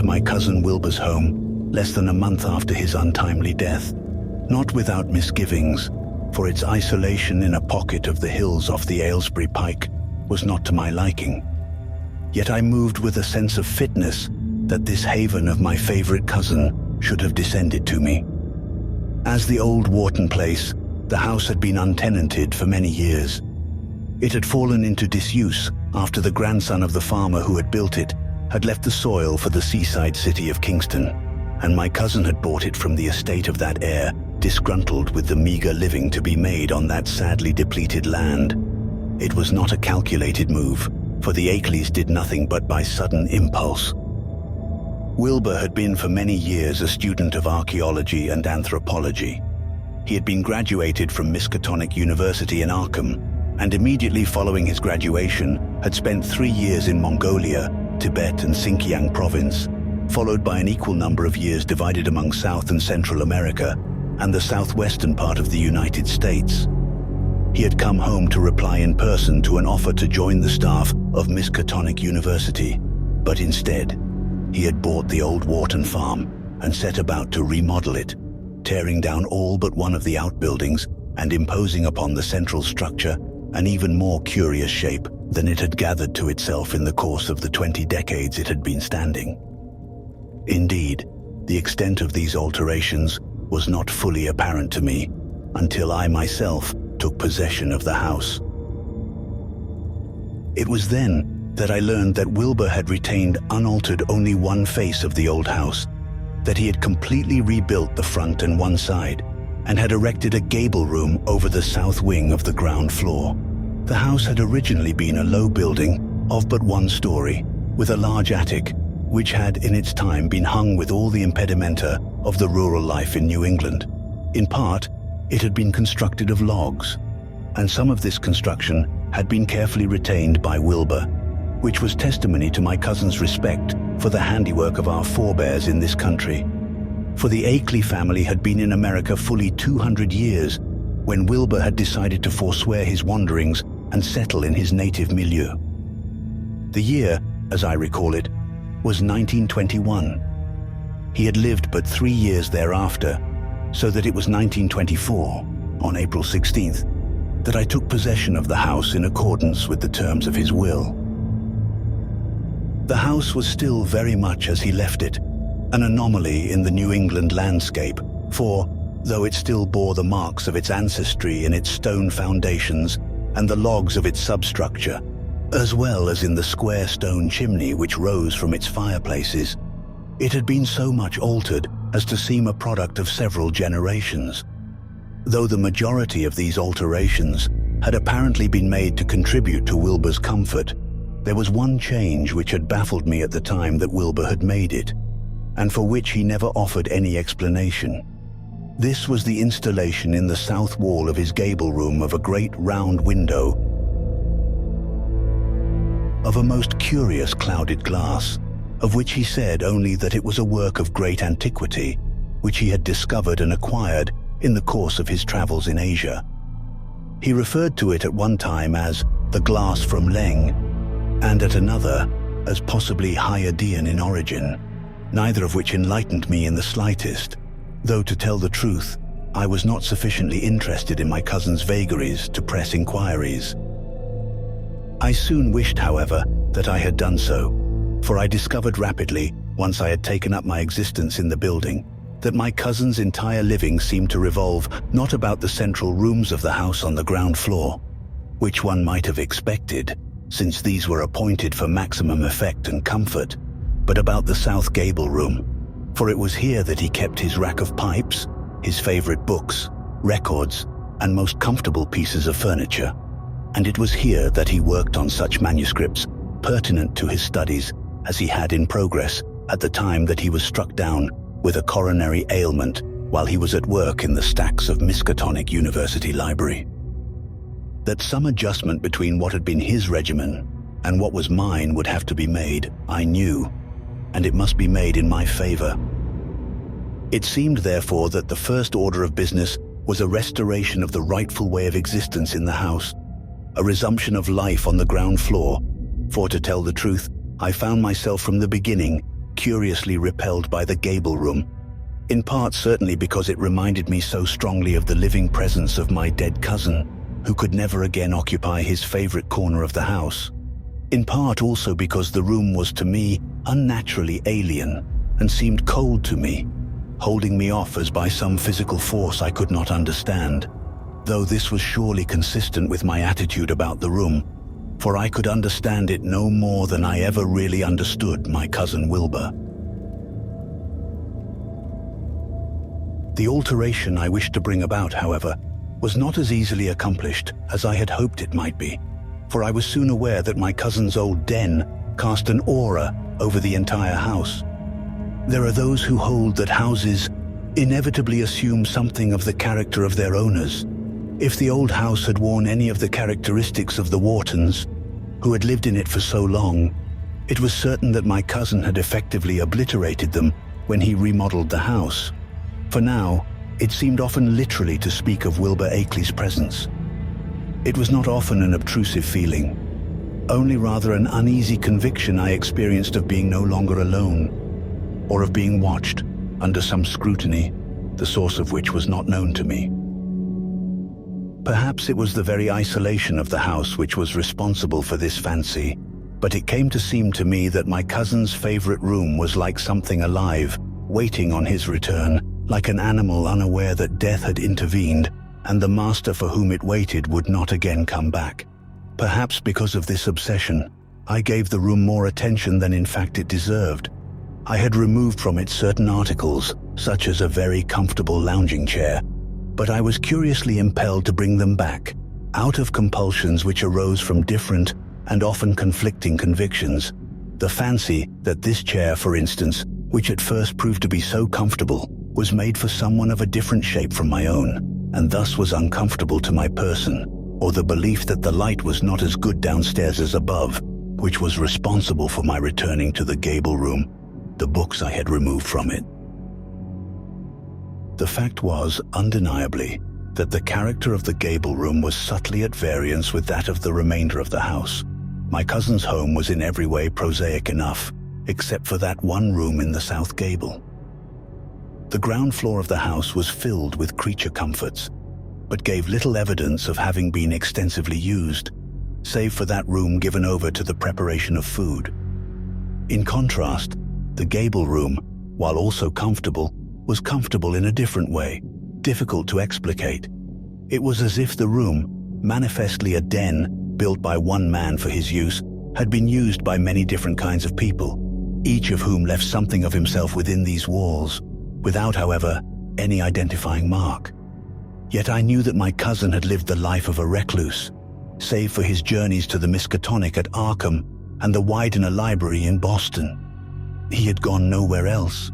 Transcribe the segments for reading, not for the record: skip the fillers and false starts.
my cousin Wilbur's home less than a month after his untimely death, not without misgivings, for its isolation in a pocket of the hills off the Aylesbury Pike was not to my liking. Yet I moved with a sense of fitness that this haven of my favorite cousin should have descended to me. As the old Wharton place, the house had been untenanted for many years. It had fallen into disuse after the grandson of the farmer who had built it had left the soil for the seaside city of Kingston, and my cousin had bought it from the estate of that heir, disgruntled with the meager living to be made on that sadly depleted land. It was not a calculated move, for the Akelys did nothing but by sudden impulse. Wilbur had been for many years a student of archaeology and anthropology. He had been graduated from Miskatonic University in Arkham, and immediately following his graduation had spent 3 years in Mongolia, Tibet and Xinjiang province, followed by an equal number of years divided among South and Central America and the southwestern part of the United States. He had come home to reply in person to an offer to join the staff of Miskatonic University, but instead, he had bought the old Wharton farm and set about to remodel it, tearing down all but one of the outbuildings and imposing upon the central structure an even more curious shape than it had gathered to itself in the course of the 20 decades it had been standing. Indeed, the extent of these alterations was not fully apparent to me until I myself took possession of the house. It was then that I learned that Wilbur had retained unaltered only one face of the old house, that he had completely rebuilt the front and one side, and had erected a gable room over the south wing of the ground floor. The house had originally been a low building of but one story, with a large attic, which had in its time been hung with all the impedimenta of the rural life in New England. In part, it had been constructed of logs, and some of this construction had been carefully retained by Wilbur, which was testimony to my cousin's respect for the handiwork of our forebears in this country. For the Akeley family had been in America fully 200 years when Wilbur had decided to forswear his wanderings and settle in his native milieu. The year, as I recall it, was 1921. He had lived but 3 years thereafter, so that it was 1924, on April 16th, that I took possession of the house in accordance with the terms of his will. The house was still very much as he left it, an anomaly in the New England landscape, for, though it still bore the marks of its ancestry in its stone foundations and the logs of its substructure, as well as in the square stone chimney which rose from its fireplaces, it had been so much altered as to seem a product of several generations. Though the majority of these alterations had apparently been made to contribute to Wilbur's comfort, there was one change which had baffled me at the time that Wilbur had made it, and for which he never offered any explanation. This was the installation in the south wall of his gable room of a great round window of a most curious clouded glass, of which he said only that it was a work of great antiquity, which he had discovered and acquired in the course of his travels in Asia. He referred to it at one time as the glass from Leng, and at another as possibly Gideon in origin, neither of which enlightened me in the slightest, though to tell the truth, I was not sufficiently interested in my cousin's vagaries to press inquiries. I soon wished, however, that I had done so, for I discovered rapidly, once I had taken up my existence in the building, that my cousin's entire living seemed to revolve not about the central rooms of the house on the ground floor, which one might have expected, since these were appointed for maximum effect and comfort, but about the south gable room, for it was here that he kept his rack of pipes, his favorite books, records, and most comfortable pieces of furniture, and it was here that he worked on such manuscripts pertinent to his studies as he had in progress at the time that he was struck down with a coronary ailment while he was at work in the stacks of Miskatonic University Library. That some adjustment between what had been his regimen and what was mine would have to be made, I knew, and it must be made in my favor. It seemed therefore that the first order of business was a restoration of the rightful way of existence in the house, a resumption of life on the ground floor, for to tell the truth, I found myself from the beginning curiously repelled by the Gable room, in part certainly because it reminded me so strongly of the living presence of my dead cousin, who could never again occupy his favorite corner of the house. In part also because the room was to me unnaturally alien and seemed cold to me, holding me off as by some physical force I could not understand, though this was surely consistent with my attitude about the room, for I could understand it no more than I ever really understood my cousin Wilbur. The alteration I wished to bring about, however, was not as easily accomplished as I had hoped it might be, for I was soon aware that my cousin's old den cast an aura over the entire house. There are those who hold that houses inevitably assume something of the character of their owners. If the old house had worn any of the characteristics of the Whartons, who had lived in it for so long, it was certain that my cousin had effectively obliterated them when he remodeled the house. For now, it seemed often literally to speak of Wilbur Akeley's presence. It was not often an obtrusive feeling, only rather an uneasy conviction I experienced of being no longer alone, or of being watched under some scrutiny, the source of which was not known to me. Perhaps it was the very isolation of the house which was responsible for this fancy, but it came to seem to me that my cousin's favorite room was like something alive, waiting on his return, like an animal unaware that death had intervened and the master for whom it waited would not again come back. Perhaps because of this obsession, I gave the room more attention than in fact it deserved. I had removed from it certain articles, such as a very comfortable lounging chair, but I was curiously impelled to bring them back, out of compulsions which arose from different and often conflicting convictions. The fancy that this chair, for instance, which at first proved to be so comfortable, was made for someone of a different shape from my own, and thus was uncomfortable to my person, or the belief that the light was not as good downstairs as above, which was responsible for my returning to the Gable room, the books I had removed from it. The fact was, undeniably, that the character of the Gable room was subtly at variance with that of the remainder of the house. My cousin's home was in every way prosaic enough, except for that one room in the south gable. The ground floor of the house was filled with creature comforts, but gave little evidence of having been extensively used, save for that room given over to the preparation of food. In contrast, the Gable room, while also comfortable, was comfortable in a different way, difficult to explicate. It was as if the room, manifestly a den built by one man for his use, had been used by many different kinds of people, each of whom left something of himself within these walls, without, however, any identifying mark. Yet I knew that my cousin had lived the life of a recluse, save for his journeys to the Miskatonic at Arkham and the Widener Library in Boston. He had gone nowhere else.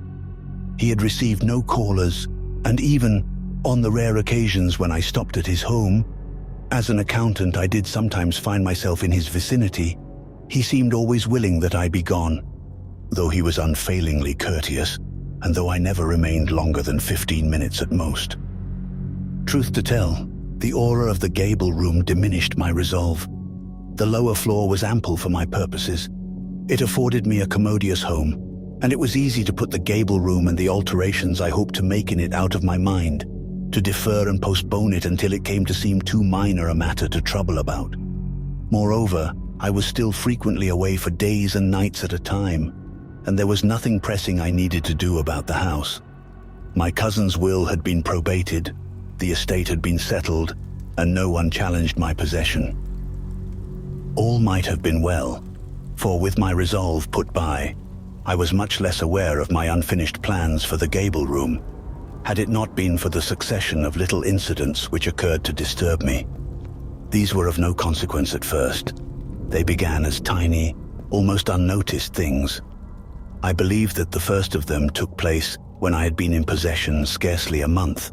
He had received no callers, and even on the rare occasions when I stopped at his home, as an accountant I did sometimes find myself in his vicinity, he seemed always willing that I be gone, though he was unfailingly courteous, and though I never remained longer than 15 minutes at most. Truth to tell, the aura of the Gable room diminished my resolve. The lower floor was ample for my purposes. It afforded me a commodious home, and it was easy to put the Gable room and the alterations I hoped to make in it out of my mind, to defer and postpone it until it came to seem too minor a matter to trouble about. Moreover, I was still frequently away for days and nights at a time, and there was nothing pressing I needed to do about the house. My cousin's will had been probated, the estate had been settled, and no one challenged my possession. All might have been well, for with my resolve put by, I was much less aware of my unfinished plans for the Gable room, had it not been for the succession of little incidents which occurred to disturb me. These were of no consequence at first. They began as tiny, almost unnoticed things. I believe that the first of them took place when I had been in possession scarcely a month,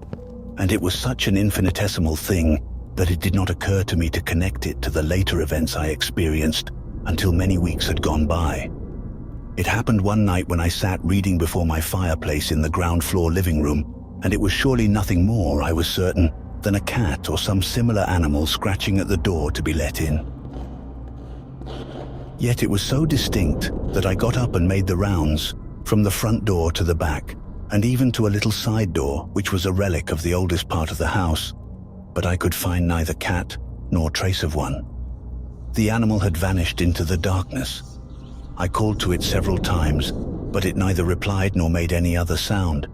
and it was such an infinitesimal thing that it did not occur to me to connect it to the later events I experienced until many weeks had gone by. It happened one night when I sat reading before my fireplace in the ground floor living room, and it was surely nothing more, I was certain, than a cat or some similar animal scratching at the door to be let in. Yet it was so distinct that I got up and made the rounds, from the front door to the back, and even to a little side door, which was a relic of the oldest part of the house, but I could find neither cat nor trace of one. The animal had vanished into the darkness. I called to it several times, but it neither replied nor made any other sound.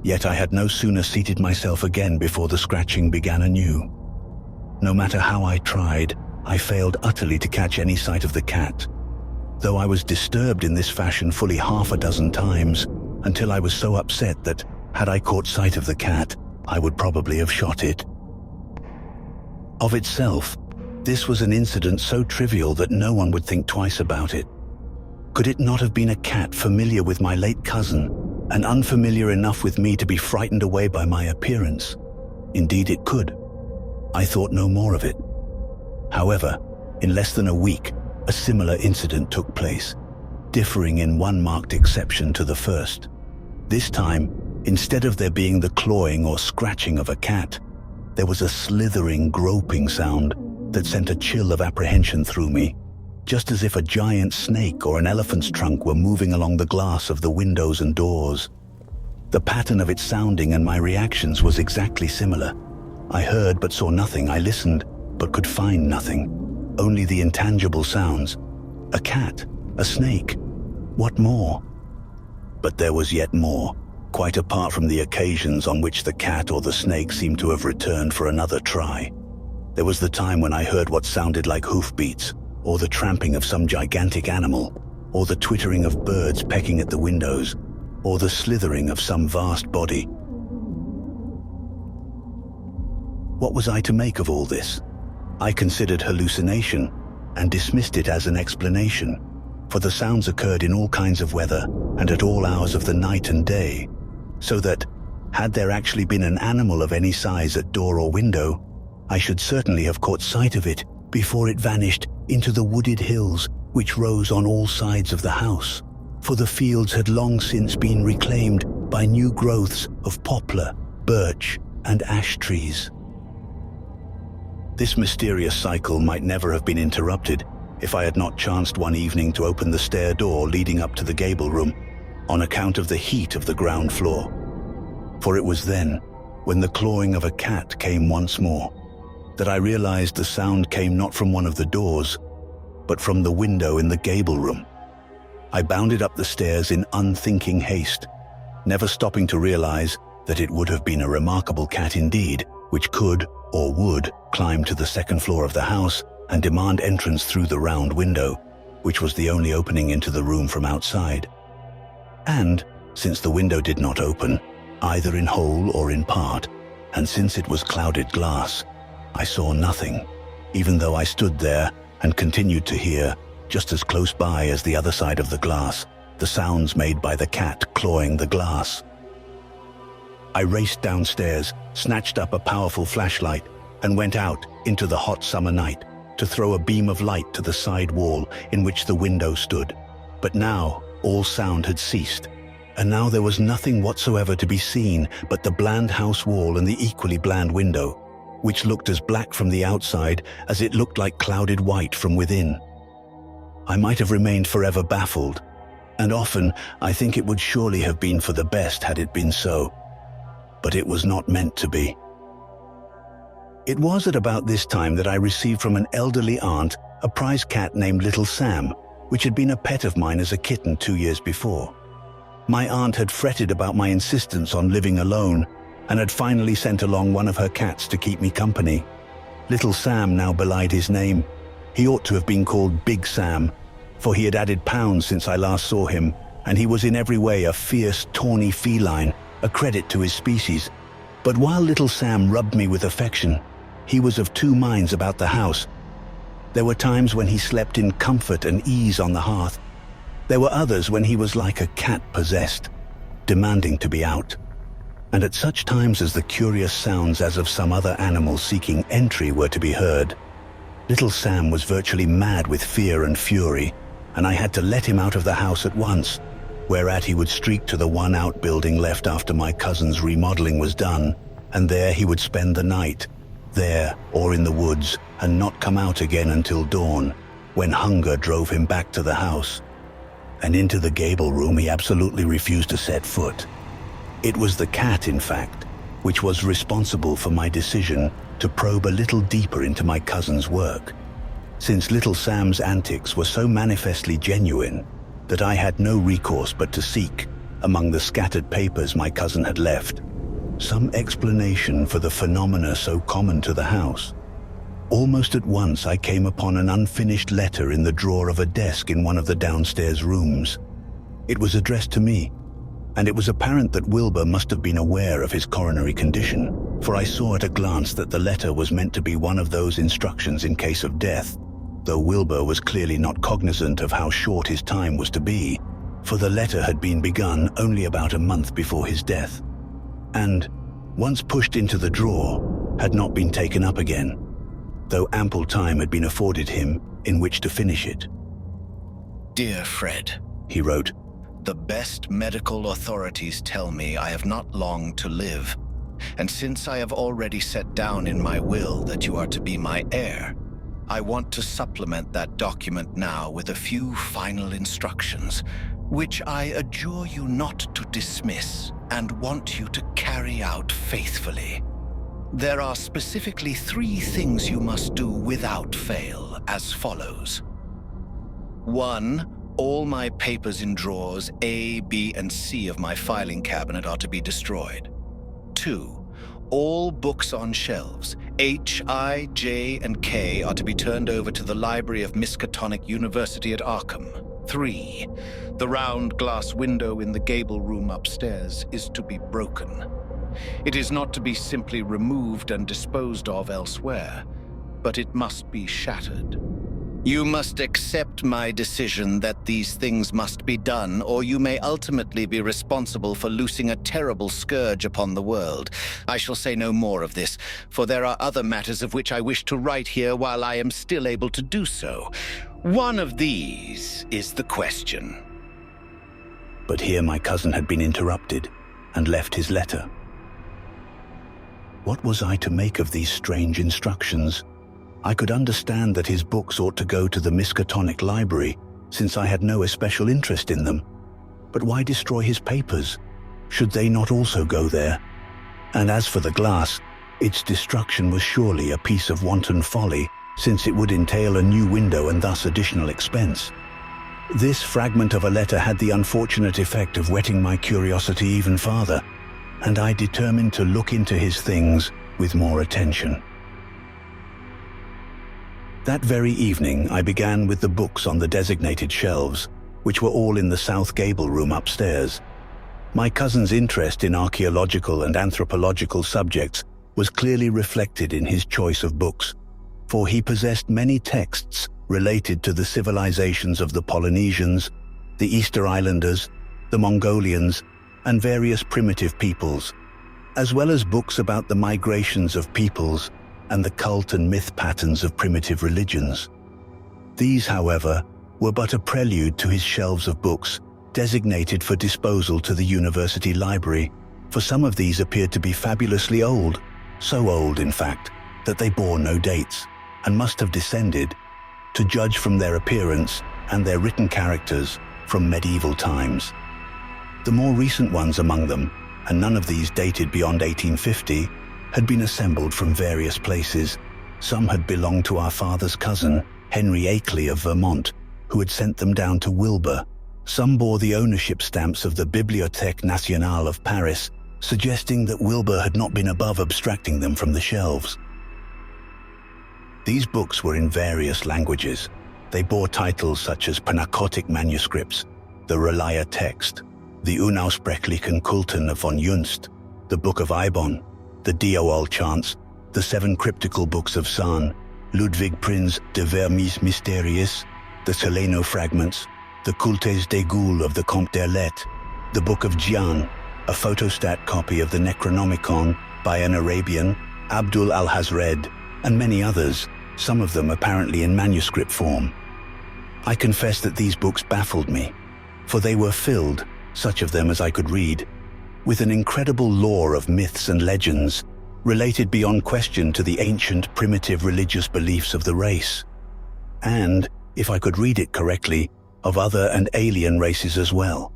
Yet I had no sooner seated myself again before the scratching began anew. No matter how I tried, I failed utterly to catch any sight of the cat, though I was disturbed in this fashion fully half a dozen times, until I was so upset that, had I caught sight of the cat, I would probably have shot it. Of itself, this was an incident so trivial that no one would think twice about it. Could it not have been a cat familiar with my late cousin, and unfamiliar enough with me to be frightened away by my appearance? Indeed it could. I thought no more of it. However, in less than a week, a similar incident took place, differing in one marked exception to the first. This time, instead of there being the clawing or scratching of a cat, there was a slithering, groping sound that sent a chill of apprehension through me, just as if a giant snake or an elephant's trunk were moving along the glass of the windows and doors. The pattern of its sounding and my reactions was exactly similar. I heard but saw nothing. I listened but could find nothing. Only the intangible sounds. A cat, a snake. What more? But there was yet more, quite apart from the occasions on which the cat or the snake seemed to have returned for another try. There was the time when I heard what sounded like hoofbeats, or the tramping of some gigantic animal, or the twittering of birds pecking at the windows, or the slithering of some vast body. What was I to make of all this? I considered hallucination and dismissed it as an explanation, for the sounds occurred in all kinds of weather and at all hours of the night and day, so that, had there actually been an animal of any size at door or window, I should certainly have caught sight of it before it vanished into the wooded hills which rose on all sides of the house, for the fields had long since been reclaimed by new growths of poplar, birch, and ash trees. This mysterious cycle might never have been interrupted if I had not chanced one evening to open the stair door leading up to the Gable room, on account of the heat of the ground floor. For it was then, when the clawing of a cat came once more, that I realized the sound came not from one of the doors, but from the window in the Gable room. I bounded up the stairs in unthinking haste, never stopping to realize that it would have been a remarkable cat indeed, which could, or would, climb to the second floor of the house and demand entrance through the round window, which was the only opening into the room from outside. And, since the window did not open, either in whole or in part, and since it was clouded glass, I saw nothing, even though I stood there and continued to hear, just as close by as the other side of the glass, the sounds made by the cat clawing the glass. I raced downstairs, snatched up a powerful flashlight, and went out into the hot summer night to throw a beam of light to the side wall in which the window stood. But now all sound had ceased, and now there was nothing whatsoever to be seen but the bland house wall and the equally bland window, which looked as black from the outside as it looked like clouded white from within. I might have remained forever baffled, and often I think it would surely have been for the best had it been so. But it was not meant to be. It was at about this time that I received from an elderly aunt a prize cat named Little Sam, which had been a pet of mine as a kitten 2 years before. My aunt had fretted about my insistence on living alone, and had finally sent along one of her cats to keep me company. Little Sam now belied his name. He ought to have been called Big Sam, for he had added pounds since I last saw him, and he was in every way a fierce, tawny feline, a credit to his species. But while Little Sam rubbed me with affection, he was of two minds about the house. There were times when he slept in comfort and ease on the hearth. There were others when he was like a cat possessed, demanding to be out. And at such times as the curious sounds as of some other animal seeking entry were to be heard, Little Sam was virtually mad with fear and fury, and I had to let him out of the house at once, whereat he would streak to the one outbuilding left after my cousin's remodeling was done, and there he would spend the night, there or in the woods, and not come out again until dawn, when hunger drove him back to the house. and into the Gable room he absolutely refused to set foot. It was the cat, in fact, which was responsible for my decision to probe a little deeper into my cousin's work, since little Sam's antics were so manifestly genuine that I had no recourse but to seek, among the scattered papers my cousin had left, some explanation for the phenomena so common to the house. Almost at once I came upon an unfinished letter in the drawer of a desk in one of the downstairs rooms. It was addressed to me, and it was apparent that Wilbur must have been aware of his coronary condition, for I saw at a glance that the letter was meant to be one of those instructions in case of death, though Wilbur was clearly not cognizant of how short his time was to be, for the letter had been begun only about a month before his death, and, once pushed into the drawer, had not been taken up again, though ample time had been afforded him in which to finish it. "Dear Fred," he wrote, "the best medical authorities tell me I have not long to live, and since I have already set down in my will that you are to be my heir, I want to supplement that document now with a few final instructions, which I adjure you not to dismiss and want you to carry out faithfully. There are specifically 3 things you must do without fail, as follows. 1. All my papers in drawers A, B, and C of my filing cabinet are to be destroyed. 2. All books on shelves H, I, J, and K are to be turned over to the library of Miskatonic University at Arkham. 3. The round glass window in the Gable room upstairs is to be broken. It is not to be simply removed and disposed of elsewhere, but it must be shattered. You must accept my decision that these things must be done, or you may ultimately be responsible for loosing a terrible scourge upon the world. I shall say no more of this, for there are other matters of which I wish to write here while I am still able to do so. One of these is the question." But here my cousin had been interrupted and left his letter. What was I to make of these strange instructions? I could understand that his books ought to go to the Miskatonic Library, since I had no especial interest in them. But why destroy his papers? Should they not also go there? And as for the glass, its destruction was surely a piece of wanton folly, since it would entail a new window and thus additional expense. This fragment of a letter had the unfortunate effect of whetting my curiosity even farther, and I determined to look into his things with more attention. That very evening I began with the books on the designated shelves, which were all in the South Gable room upstairs. My cousin's interest in archaeological and anthropological subjects was clearly reflected in his choice of books, for he possessed many texts related to the civilizations of the Polynesians, the Easter Islanders, the Mongolians, and various primitive peoples, as well as books about the migrations of peoples and the cult and myth patterns of primitive religions. These, however, were but a prelude to his shelves of books designated for disposal to the university library, for some of these appeared to be fabulously old, so old, in fact, that they bore no dates, and must have descended, to judge from their appearance and their written characters, from medieval times. The more recent ones among them, and none of these dated beyond 1850, had been assembled from various places. Some had belonged to our father's cousin, Henry Akeley of Vermont, who had sent them down to Wilbur. Some bore the ownership stamps of the Bibliothèque Nationale of Paris, suggesting that Wilbur had not been above abstracting them from the shelves. These books were in various languages. They bore titles such as Panacotic manuscripts, the Relia text, the Unaussprechlichen Kulten von Junst, the Book of Ibon, the Diowol chants, the 7 cryptical books of San, Ludwig Prinz de Vermis Mysteriis, the Soleno fragments, the Cultes des Goules of the Comte Derleth, the Book of Gideon, a photostat copy of the Necronomicon by an Arabian, Abdul al-Hazred, and many others, some of them apparently in manuscript form. I confess that these books baffled me, for they were filled, such of them as I could read, with an incredible lore of myths and legends, related beyond question to the ancient primitive religious beliefs of the race. And, if I could read it correctly, of other and alien races as well.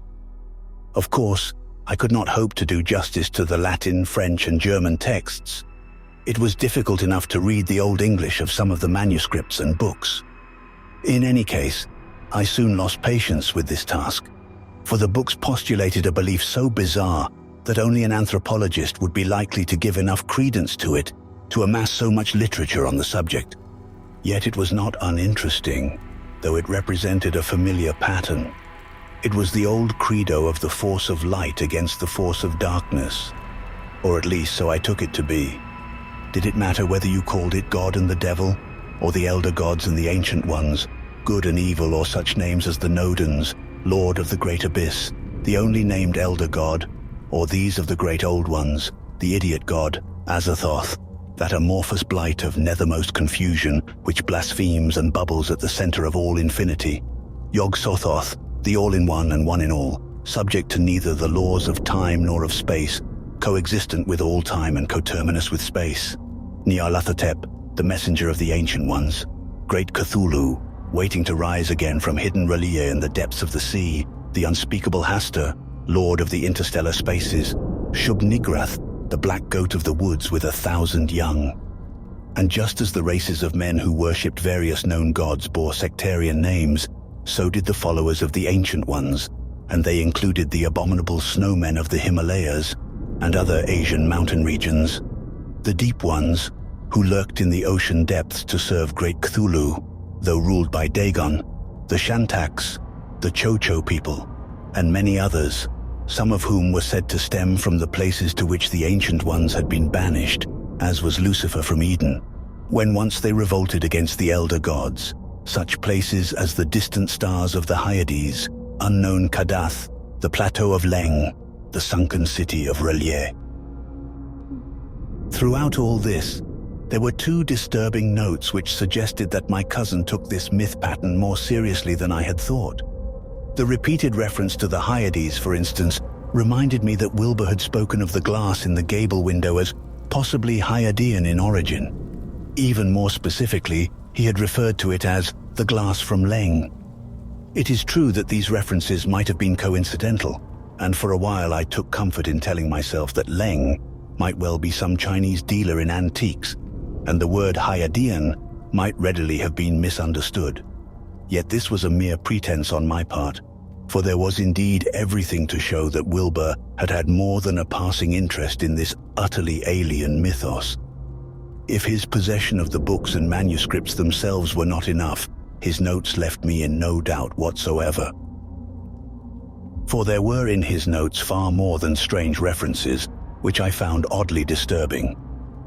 Of course, I could not hope to do justice to the Latin, French, and German texts. It was difficult enough to read the Old English of some of the manuscripts and books. In any case, I soon lost patience with this task, for the books postulated a belief so bizarre that only an anthropologist would be likely to give enough credence to it to amass so much literature on the subject. Yet it was not uninteresting, though it represented a familiar pattern. It was the old credo of the force of light against the force of darkness, or at least so I took it to be. Did it matter whether you called it God and the devil, or the elder gods and the ancient ones, good and evil, or such names as the Nodens, Lord of the Great Abyss, the only named elder god, or these of the great old ones, the idiot god, Azathoth, that amorphous blight of nethermost confusion which blasphemes and bubbles at the center of all infinity, Yog-Sothoth, the all-in-one and one-in-all, subject to neither the laws of time nor of space, coexistent with all time and coterminous with space, Nyarlathotep, the messenger of the ancient ones, great Cthulhu, waiting to rise again from hidden R'lyeh in the depths of the sea, the unspeakable Hastur, lord of the interstellar spaces, Shub-Nigrath, the black goat of the woods with 1,000 young. And just as the races of men who worshipped various known gods bore sectarian names, so did the followers of the ancient ones, and they included the abominable snowmen of the Himalayas and other Asian mountain regions, the deep ones, who lurked in the ocean depths to serve great Cthulhu, though ruled by Dagon, the Shantaks, the Cho-Cho people, and many others, some of whom were said to stem from the places to which the ancient ones had been banished, as was Lucifer from Eden, when once they revolted against the elder gods, such places as the distant stars of the Hyades, unknown Kadath, the plateau of Leng, the sunken city of R'lyeh. Throughout all this, there were two disturbing notes which suggested that my cousin took this myth pattern more seriously than I had thought. The repeated reference to the Hyades, for instance, reminded me that Wilbur had spoken of the glass in the Gable window as possibly Hyadian in origin. Even more specifically, he had referred to it as the glass from Leng. It is true that these references might have been coincidental, and for a while I took comfort in telling myself that Leng might well be some Chinese dealer in antiques, and the word Hyadian might readily have been misunderstood. Yet this was a mere pretense on my part, for there was indeed everything to show that Wilbur had had more than a passing interest in this utterly alien mythos. If his possession of the books and manuscripts themselves were not enough, his notes left me in no doubt whatsoever. For there were in his notes far more than strange references, which I found oddly disturbing.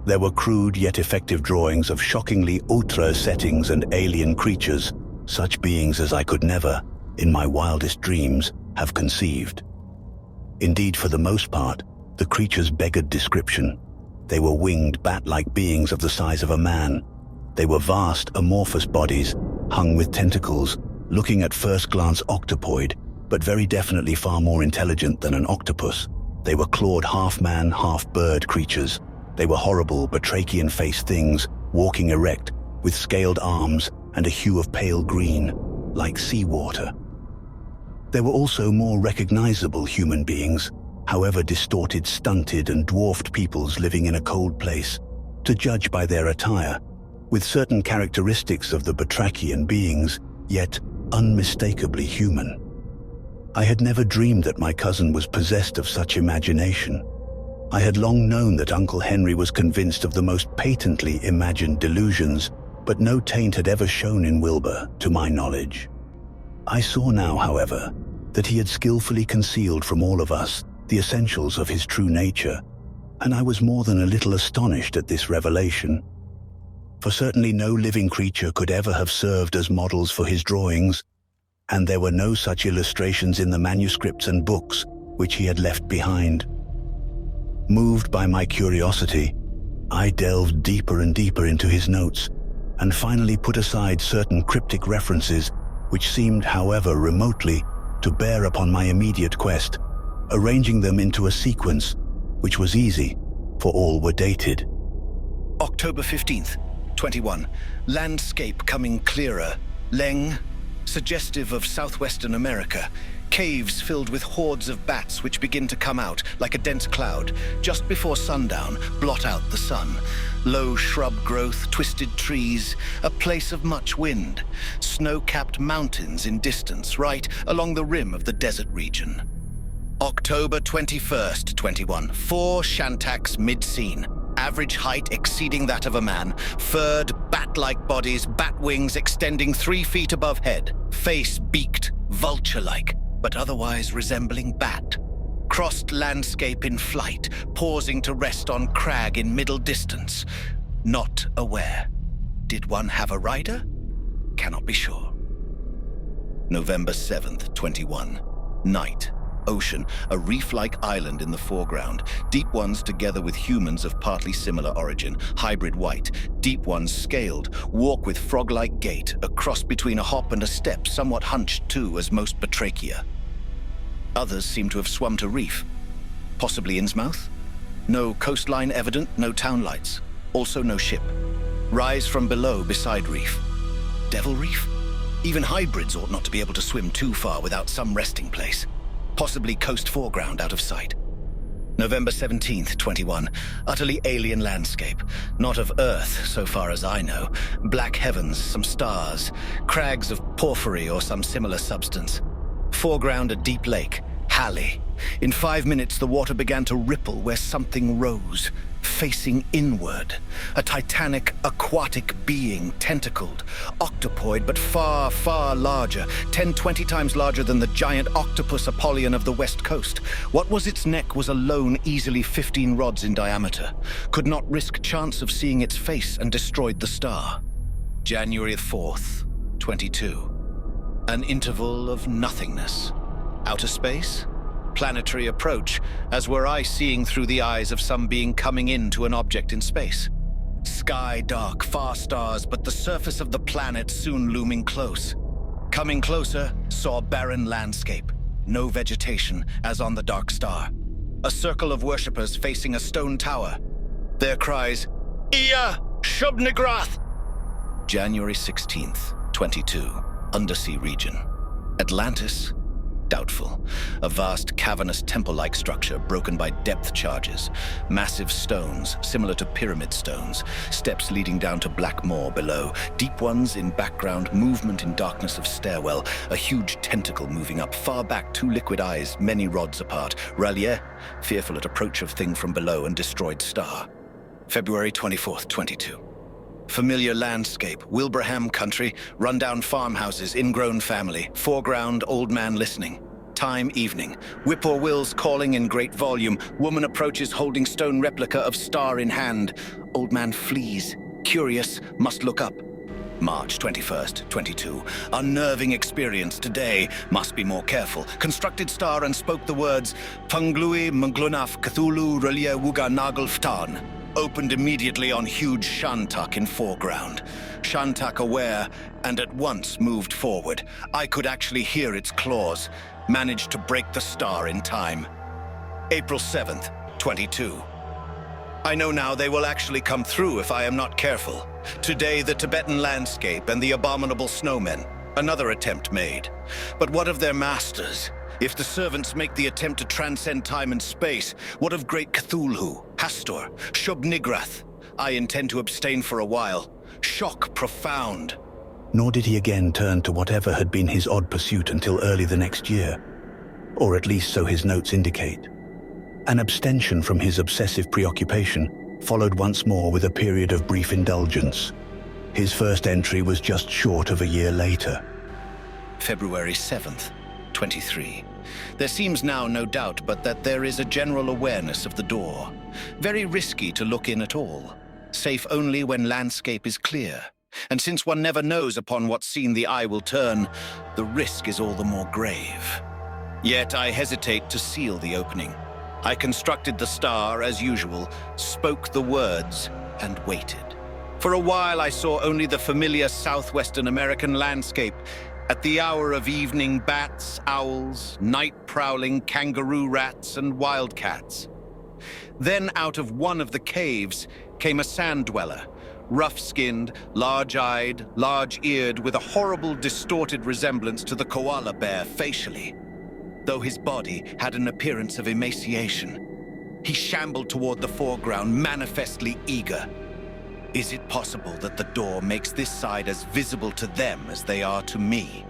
There were crude yet effective drawings of shockingly outre settings and alien creatures, such beings as I could never, in my wildest dreams, have conceived. Indeed, for the most part, the creatures beggared description. They were winged bat-like beings of the size of a man. They were vast, amorphous bodies, hung with tentacles, looking at first glance octopoid, but very definitely far more intelligent than an octopus. They were clawed half-man, half-bird creatures. They were horrible, batrachian-faced things, walking erect, with scaled arms and a hue of pale green, like seawater. There were also more recognizable human beings, however distorted, stunted, and dwarfed peoples living in a cold place, to judge by their attire, with certain characteristics of the batrachian beings, yet unmistakably human. I had never dreamed that my cousin was possessed of such imagination. I had long known that Uncle Henry was convinced of the most patently imagined delusions, but no taint had ever shown in Wilbur, to my knowledge. I saw now, however, that he had skillfully concealed from all of us the essentials of his true nature, and I was more than a little astonished at this revelation. For certainly no living creature could ever have served as models for his drawings, and there were no such illustrations in the manuscripts and books which he had left behind. Moved by my curiosity, I delved deeper and deeper into his notes, and finally put aside certain cryptic references which seemed, however remotely, to bear upon my immediate quest, arranging them into a sequence which was easy, for all were dated. October 15th, 21. Landscape coming clearer. Leng, suggestive of southwestern America. Caves filled with hordes of bats which begin to come out, like a dense cloud, just before sundown, blot out the sun. Low shrub growth, twisted trees, a place of much wind. Snow-capped mountains in distance, right along the rim of the desert region. October 21st, 21. 4 Shantaks mid-scene. Average height exceeding that of a man. Furred, bat-like bodies, bat wings extending 3 feet above head. Face beaked, vulture-like, but otherwise resembling bat. Crossed landscape in flight, pausing to rest on crag in middle distance. Not aware. Did one have a rider? Cannot be sure. November 7th, 21. Night. Ocean, a reef-like island in the foreground. Deep ones together with humans of partly similar origin. Hybrid white. Deep ones scaled. Walk with frog-like gait. A cross between a hop and a step, somewhat hunched too, as most batrachia. Others seem to have swum to reef. Possibly Innsmouth? No coastline evident, no town lights. Also no ship. Rise from below beside reef. Devil Reef? Even hybrids ought not to be able to swim too far without some resting place. Possibly coast foreground out of sight. November 17th, 21. Utterly alien landscape. Not of Earth, so far as I know. Black heavens, some stars. Crags of porphyry or some similar substance. Foreground a deep lake. Halley. In 5 minutes the water began to ripple where something rose, facing inward. A titanic, aquatic being, tentacled. Octopoid, but far, far larger. 10-20 times larger than the giant octopus Apollyon of the west coast. What was its neck was alone easily 15 rods in diameter. Could not risk chance of seeing its face and destroyed the star. January 4th, 22. An interval of nothingness. Outer space? Planetary approach, as were I seeing through the eyes of some being coming into an object in space. Sky dark, far stars, but the surface of the planet soon looming close. Coming closer, saw barren landscape. No vegetation, as on the dark star. A circle of worshippers facing a stone tower. Their cries, Iya! Shubnigrath! January 16th, 22. Undersea region. Atlantis? Doubtful. A vast cavernous temple-like structure broken by depth charges. Massive stones, similar to pyramid stones. Steps leading down to black moor below. Deep ones in background, movement in darkness of stairwell. A huge tentacle moving up, far back 2 liquid eyes, many rods apart. Rallier, fearful at approach of thing from below and destroyed star. February 24th, 22. Familiar landscape, Wilbraham country, rundown farmhouses, ingrown family, foreground, old man listening. Time, evening. Whippoorwills calling in great volume. Woman approaches holding stone replica of star in hand. Old man flees. Curious, must look up. March 21st, 22. Unnerving experience today. Must be more careful. Constructed star and spoke the words, Panglui Mglunaf Cthulhu Relia Wuga Nagelftan. Opened immediately on huge Shantak in foreground. Shantak aware, and at once moved forward. I could actually hear its claws. Managed to break the star in time. April 7th, 22. I know now they will actually come through if I am not careful. Today the Tibetan landscape and the abominable snowmen. Another attempt made. But what of their masters? If the servants make the attempt to transcend time and space, what of great Cthulhu, Hastur, Shubnigrath? I intend to abstain for a while. Shock profound. Nor did he again turn to whatever had been his odd pursuit until early the next year, or at least so his notes indicate. An abstention from his obsessive preoccupation followed once more with a period of brief indulgence. His first entry was just short of a year later. February 7th, 23. There seems now no doubt but that there is a general awareness of the door. Very risky to look in at all. Safe only when landscape is clear. And since one never knows upon what scene the eye will turn, the risk is all the more grave. Yet I hesitate to seal the opening. I constructed the star as usual, spoke the words, and waited. For a while I saw only the familiar southwestern American landscape. At the hour of evening, bats, owls, night-prowling kangaroo rats, and wildcats. Then out of one of the caves came a sand dweller, rough-skinned, large-eyed, large-eared, with a horrible, distorted resemblance to the koala bear facially, though his body had an appearance of emaciation. He shambled toward the foreground, manifestly eager. Is it possible that the door makes this side as visible to them as they are to me?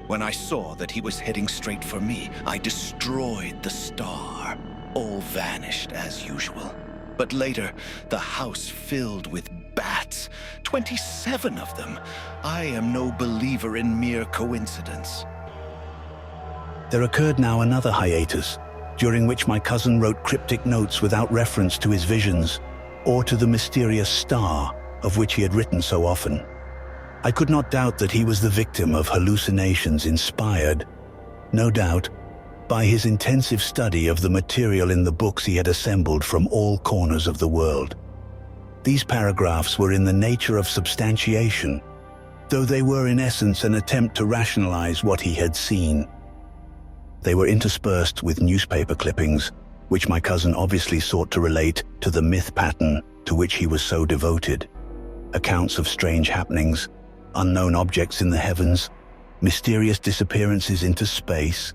When I saw that he was heading straight for me, I destroyed the star. All vanished as usual. But later, the house filled with bats, 27 of them. I am no believer in mere coincidence. There occurred now another hiatus, during which my cousin wrote cryptic notes without reference to his visions, or to the mysterious star of which he had written so often. I could not doubt that he was the victim of hallucinations inspired, no doubt, by his intensive study of the material in the books he had assembled from all corners of the world. These paragraphs were in the nature of substantiation, though they were in essence an attempt to rationalize what he had seen. They were interspersed with newspaper clippings, which my cousin obviously sought to relate to the myth pattern to which he was so devoted. Accounts of strange happenings, unknown objects in the heavens, mysterious disappearances into space,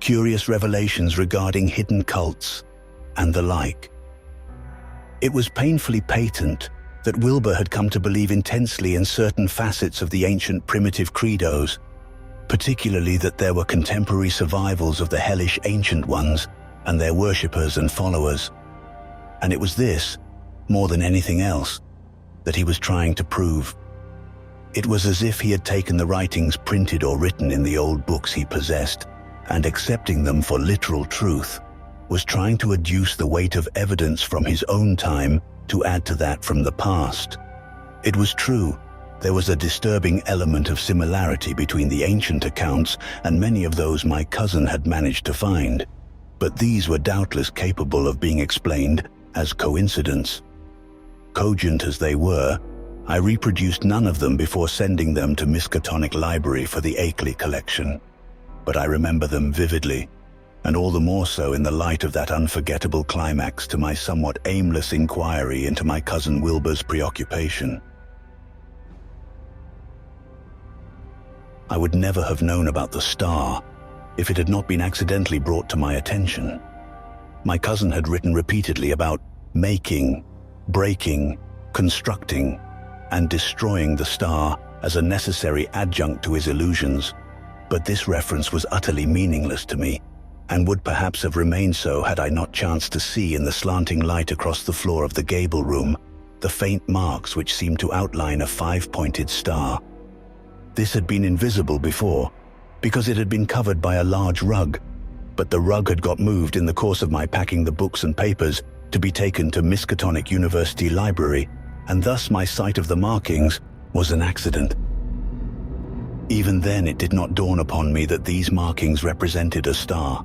curious revelations regarding hidden cults, and the like. It was painfully patent that Wilbur had come to believe intensely in certain facets of the ancient primitive credos, particularly that there were contemporary survivals of the hellish Ancient Ones and their worshippers and followers. And it was this, more than anything else, that he was trying to prove. It was as if he had taken the writings printed or written in the old books he possessed, and accepting them for literal truth, was trying to adduce the weight of evidence from his own time to add to that from the past. It was true, there was a disturbing element of similarity between the ancient accounts and many of those my cousin had managed to find, but these were doubtless capable of being explained as coincidence. Cogent as they were, I reproduced none of them before sending them to Miskatonic Library for the Akeley collection. But I remember them vividly, and all the more so in the light of that unforgettable climax to my somewhat aimless inquiry into my cousin Wilbur's preoccupation. I would never have known about the star if it had not been accidentally brought to my attention. My cousin had written repeatedly about making, breaking, constructing, and destroying the star as a necessary adjunct to his illusions, but this reference was utterly meaningless to me, and would perhaps have remained so had I not chanced to see in the slanting light across the floor of the Gable room the faint marks which seemed to outline a five-pointed star. This had been invisible before, because it had been covered by a large rug, but the rug had got moved in the course of my packing the books and papers to be taken to Miskatonic University Library, and thus my sight of the markings was an accident. Even then it did not dawn upon me that these markings represented a star.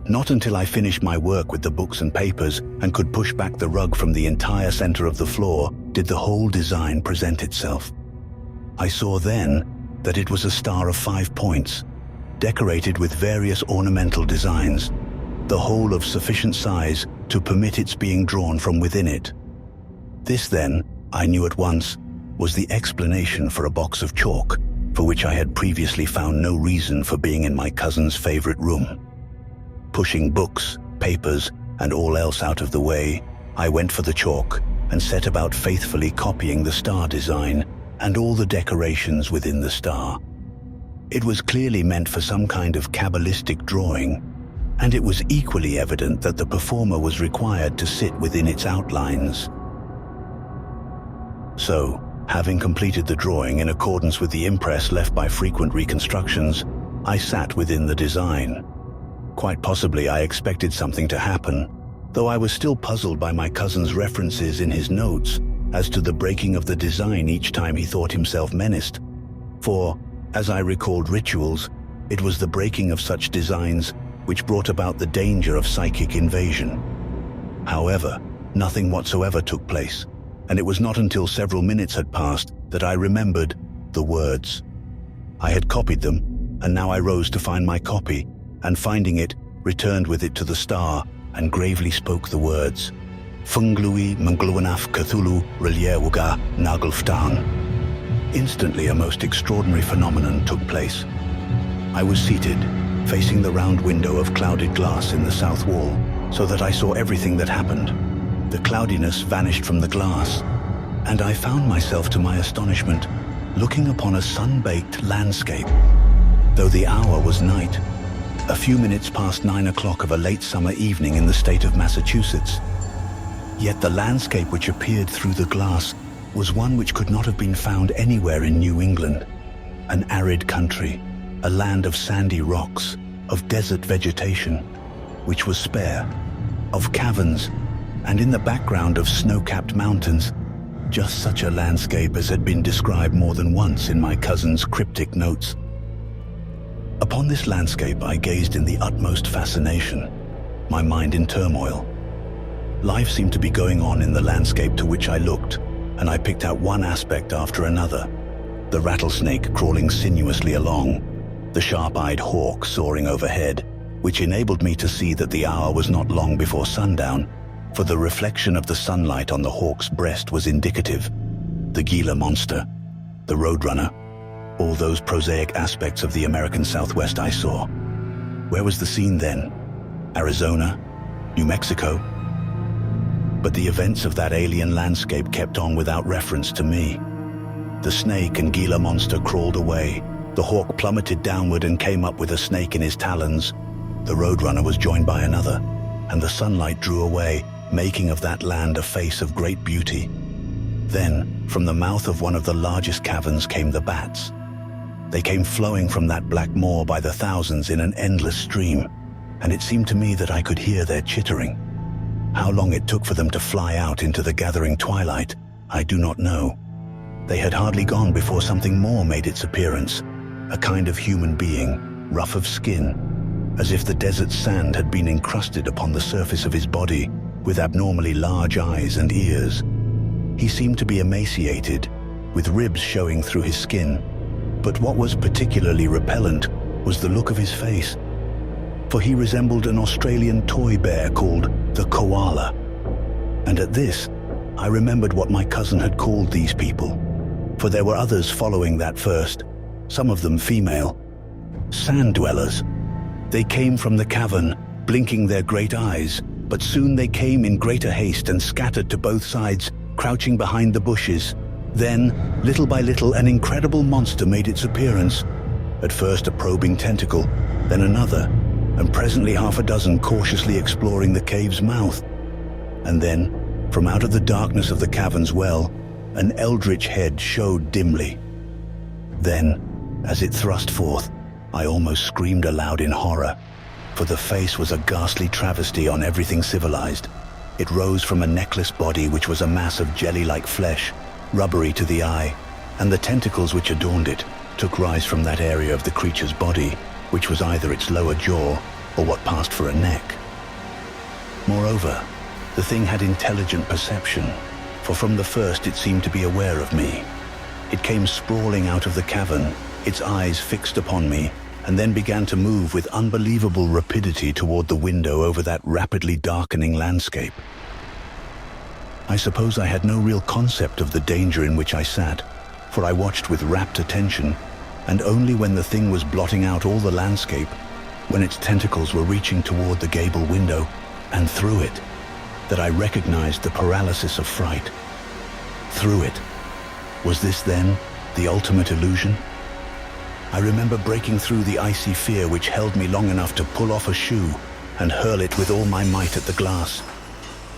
Not until I finished my work with the books and papers and could push back the rug from the entire center of the floor did the whole design present itself. I saw then that it was a star of 5 points, decorated with various ornamental designs, the whole of sufficient size to permit its being drawn from within it. This then, I knew at once, was the explanation for a box of chalk, for which I had previously found no reason for being in my cousin's favorite room. Pushing books, papers, and all else out of the way, I went for the chalk and set about faithfully copying the star design and all the decorations within the star. It was clearly meant for some kind of Kabbalistic drawing, and it was equally evident that the performer was required to sit within its outlines. So, having completed the drawing in accordance with the impress left by frequent reconstructions, I sat within the design. Quite possibly I expected something to happen, though I was still puzzled by my cousin's references in his notes as to the breaking of the design each time he thought himself menaced. For, as I recalled rituals, it was the breaking of such designs which brought about the danger of psychic invasion. However, nothing whatsoever took place, and it was not until several minutes had passed that I remembered the words. I had copied them, and now I rose to find my copy, and finding it, returned with it to the star, and gravely spoke the words, Funglui Mangluanaf Cthulhu Reliewuga Nagelftan. Instantly, a most extraordinary phenomenon took place. I was seated, facing the round window of clouded glass in the south wall, so that I saw everything that happened. The cloudiness vanished from the glass, and I found myself, to my astonishment, looking upon a sun-baked landscape. Though the hour was night, a few minutes past 9 o'clock of a late summer evening in the state of Massachusetts, yet the landscape which appeared through the glass was one which could not have been found anywhere in New England. An arid country, a land of sandy rocks, of desert vegetation, which was spare, of caverns, and in the background of snow-capped mountains, just such a landscape as had been described more than once in my cousin's cryptic notes. Upon this landscape I gazed in the utmost fascination, my mind in turmoil. Life seemed to be going on in the landscape to which I looked, and I picked out one aspect after another. The rattlesnake crawling sinuously along, the sharp-eyed hawk soaring overhead, which enabled me to see that the hour was not long before sundown, for the reflection of the sunlight on the hawk's breast was indicative. The Gila monster, the roadrunner, all those prosaic aspects of the American Southwest I saw. Where was the scene then? Arizona? New Mexico? But the events of that alien landscape kept on without reference to me. The snake and Gila monster crawled away. The hawk plummeted downward and came up with a snake in his talons. The roadrunner was joined by another, and the sunlight drew away, making of that land a face of great beauty. Then, from the mouth of one of the largest caverns came the bats. They came flowing from that black moor by the thousands in an endless stream, and it seemed to me that I could hear their chittering. How long it took for them to fly out into the gathering twilight, I do not know. They had hardly gone before something more made its appearance, a kind of human being, rough of skin, as if the desert sand had been encrusted upon the surface of his body, with abnormally large eyes and ears. He seemed to be emaciated, with ribs showing through his skin, but what was particularly repellent was the look of his face, for he resembled an Australian toy bear called the koala. And at this, I remembered what my cousin had called these people, for there were others following that first, some of them female. Sand dwellers. They came from the cavern, blinking their great eyes, but soon they came in greater haste and scattered to both sides, crouching behind the bushes. Then, little by little, an incredible monster made its appearance. At first a probing tentacle, then another, and presently half a dozen cautiously exploring the cave's mouth. And then, from out of the darkness of the cavern's well, an eldritch head showed dimly. Then, as it thrust forth, I almost screamed aloud in horror, for the face was a ghastly travesty on everything civilized. It rose from a necklace body which was a mass of jelly-like flesh, rubbery to the eye, and the tentacles which adorned it took rise from that area of the creature's body, which was either its lower jaw or what passed for a neck. Moreover, the thing had intelligent perception, for from the first it seemed to be aware of me. It came sprawling out of the cavern, its eyes fixed upon me, and then began to move with unbelievable rapidity toward the window over that rapidly darkening landscape. I suppose I had no real concept of the danger in which I sat, for I watched with rapt attention, and only when the thing was blotting out all the landscape, when its tentacles were reaching toward the gable window and through it, that I recognized the paralysis of fright. Through it. Was this then the ultimate illusion? I remember breaking through the icy fear which held me long enough to pull off a shoe and hurl it with all my might at the glass,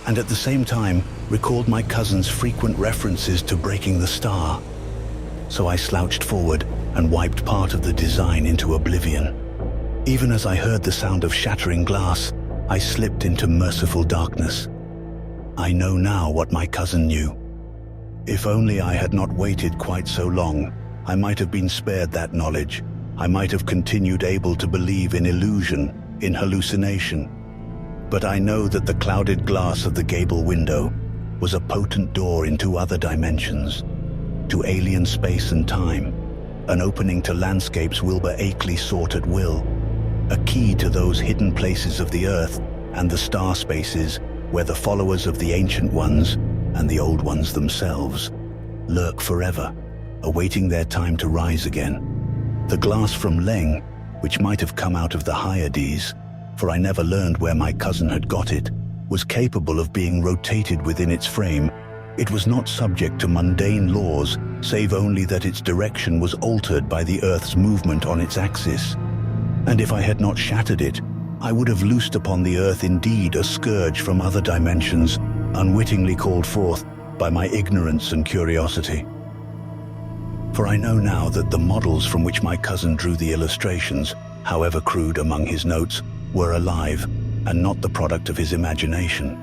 and at the same time recalled my cousin's frequent references to breaking the star. So I slouched forward and wiped part of the design into oblivion. Even as I heard the sound of shattering glass, I slipped into merciful darkness. I know now what my cousin knew. If only I had not waited quite so long, I might have been spared that knowledge. I might have continued able to believe in illusion, in hallucination. But I know that the clouded glass of the gable window was a potent door into other dimensions, to alien space and time, an opening to landscapes Wilbur Akeley sought at will, a key to those hidden places of the earth and the star spaces where the followers of the Ancient Ones, and the Old Ones themselves, lurk forever, awaiting their time to rise again. The glass from Leng, which might have come out of the Hyades, for I never learned where my cousin had got it, was capable of being rotated within its frame. It was not subject to mundane laws, save only that its direction was altered by the Earth's movement on its axis. And if I had not shattered it, I would have loosed upon the Earth indeed a scourge from other dimensions, unwittingly called forth by my ignorance and curiosity. For I know now that the models from which my cousin drew the illustrations, however crude among his notes, were alive and not the product of his imagination.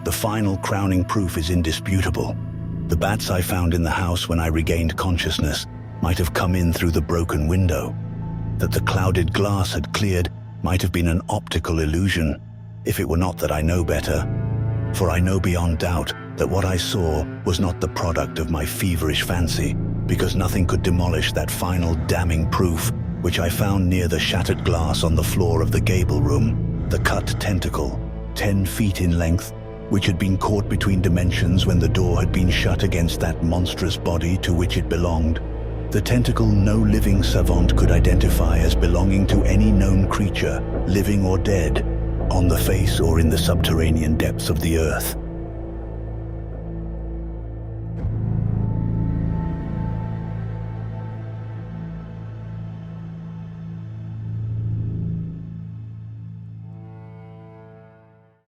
The final crowning proof is indisputable. The bats I found in the house when I regained consciousness might have come in through the broken window. That the clouded glass had cleared might have been an optical illusion, if it were not that I know better. For I know beyond doubt that what I saw was not the product of my feverish fancy, because nothing could demolish that final damning proof which I found near the shattered glass on the floor of the Gable room, the cut tentacle, 10 feet in length, which had been caught between dimensions when the door had been shut against that monstrous body to which it belonged. The tentacle no living savant could identify as belonging to any known creature, living or dead, on the face or in the subterranean depths of the earth.